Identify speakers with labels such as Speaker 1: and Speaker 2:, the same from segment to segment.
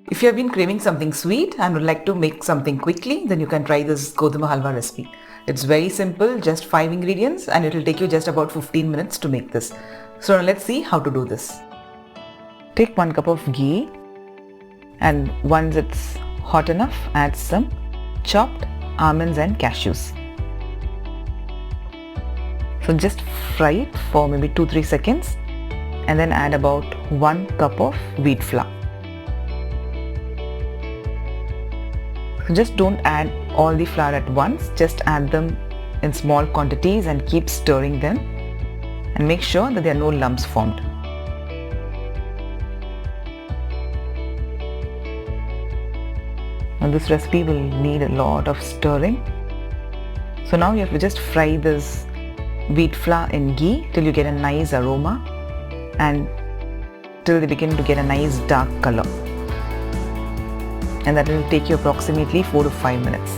Speaker 1: If you have been craving something sweet and would like to make something quickly, then you can try this Godhumai Halwa recipe. It's very simple, just 5 ingredients, and it will take you just about 15 minutes to make this. So now let's see how to do this. Take 1 cup of ghee, and once it's hot enough, add some chopped almonds and cashews. So just fry it for maybe 2-3 seconds and then add about 1 cup of wheat flour. So just don't add all the flour at once, just add them in small quantities and keep stirring them and make sure that there are no lumps formed. Now this recipe will need a lot of stirring. So now you have to just fry this wheat flour in ghee till you get a nice aroma and till they begin to get a nice dark color. And that will take you approximately 4 to 5 minutes.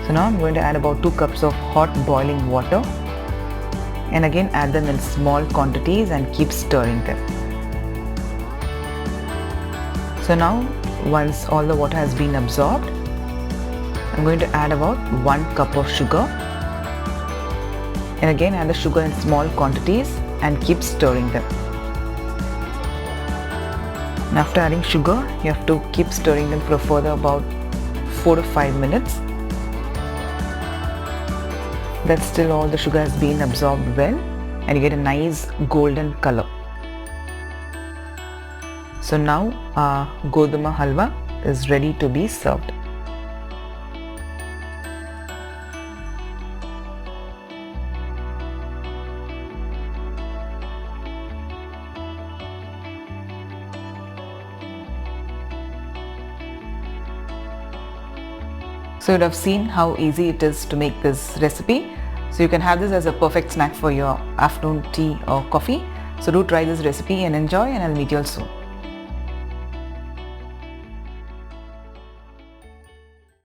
Speaker 1: So now I'm going to add about 2 cups of hot boiling water and again add them in small quantities and keep stirring them. So now once all the water has been absorbed, I'm going to add about 1 cup of sugar and again add the sugar in small quantities and keep stirring them. And after adding sugar, you have to keep stirring them for a further about 4 to 5 minutes. That still all the sugar has been absorbed well and you get a nice golden color. So now our Godhumai Halwa is ready to be served. So you'd have seen how easy it is to make this recipe. So you can have this as a perfect snack for your afternoon tea or coffee. So do try this recipe and enjoy, and I'll meet you all soon.